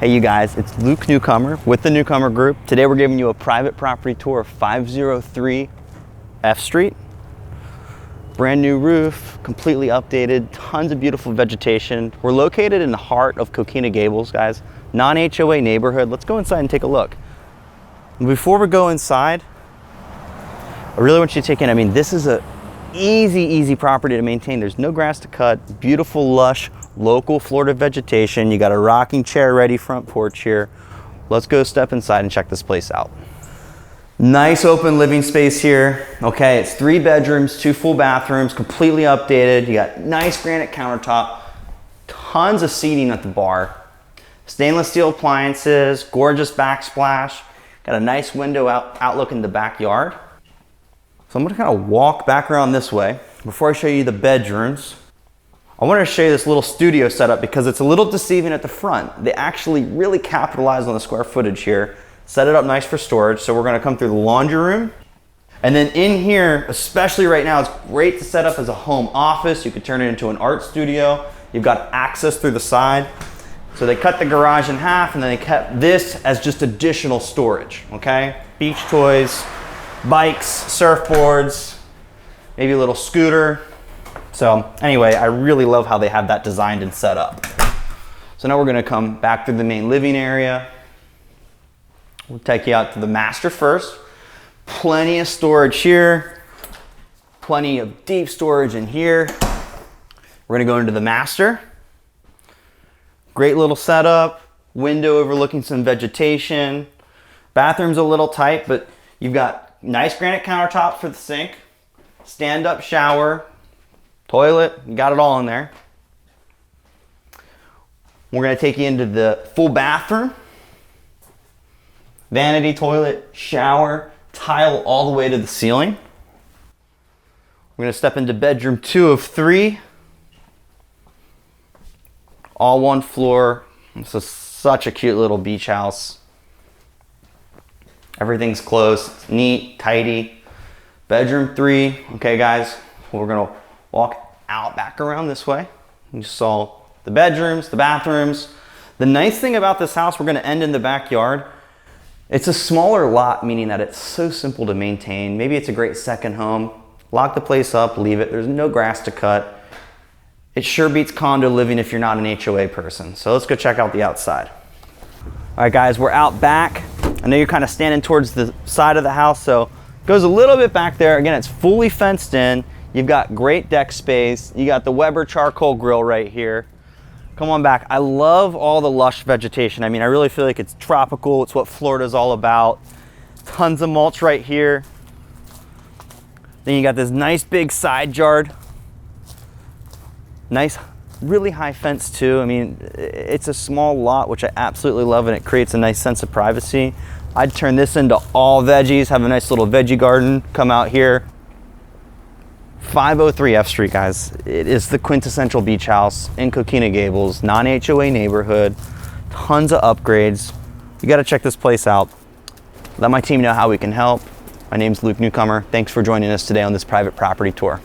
Hey you guys, it's Luke Newcomer with the Newcomer Group. Today we're giving you a private property tour of 503 F Street. Brand new roof, completely updated, tons of beautiful vegetation. We're located in the heart of Coquina Gables, guys. Non-HOA neighborhood. Let's go inside and take a look. Before we go inside, I really want you to take in, this is a easy property to maintain. There's no grass to cut, beautiful, lush, local Florida vegetation. You got a rocking chair ready front porch here. Let's go step inside and check this place out. Nice open living space here. Okay, it's 3 bedrooms, 2 full bathrooms, completely updated. You got nice granite countertop, tons of seating at the bar, stainless steel appliances, gorgeous backsplash. Got a nice window outlook in the backyard. So I'm gonna kind of walk back around this way. Before I show you the bedrooms, I wanted to show you this little studio setup because it's a little deceiving at the front. They actually really capitalized on the square footage here, set it up nice for storage. So we're gonna come through the laundry room. And then in here, especially right now, it's great to set up as a home office. You could turn it into an art studio. You've got access through the side. So they cut the garage in half and then they kept this as just additional storage, okay? Beach toys, bikes, surfboards, maybe a little scooter. So anyway, I really love how they have that designed and set up. So now we're gonna come back through the main living area. We'll take you out to the master first. Plenty of storage here. Plenty of deep storage in here. We're gonna go into the master. Great little setup. Window overlooking some vegetation. Bathroom's a little tight, but you've got nice granite countertops for the sink, stand-up shower, toilet, you got it all in there. We're gonna take you into the full bathroom. Vanity toilet, shower, tile all the way to the ceiling. We're gonna step into bedroom 2 of 3. All one floor. This is such a cute little beach house. Everything's close, it's neat, tidy. Bedroom 3, okay guys, we're gonna walk out back around this way. You saw the bedrooms, the bathrooms. The nice thing about this house, we're gonna end in the backyard. It's a smaller lot, meaning that it's so simple to maintain. Maybe it's a great second home. Lock the place up, leave it. There's no grass to cut. It sure beats condo living if you're not an HOA person. So let's go check out the outside. All right guys, we're out back. I know you're kind of standing towards the side of the house, so it goes a little bit back there. Again, it's fully fenced in. You've got great deck space. You got the Weber charcoal grill right here. Come on back. I love all the lush vegetation. I really feel like it's tropical. It's what Florida's all about. Tons of mulch right here. Then you got this nice big side yard. Nice, really high fence too. It's a small lot, which I absolutely love, and it creates a nice sense of privacy. I'd turn this into all veggies, have a nice little veggie garden, come out here. 503 F Street, guys. It is the quintessential beach house in Coquina Gables, non-HOA neighborhood, tons of upgrades. You gotta check this place out. Let my team know how we can help. My name's Luke Newcomer. Thanks for joining us today on this private property tour.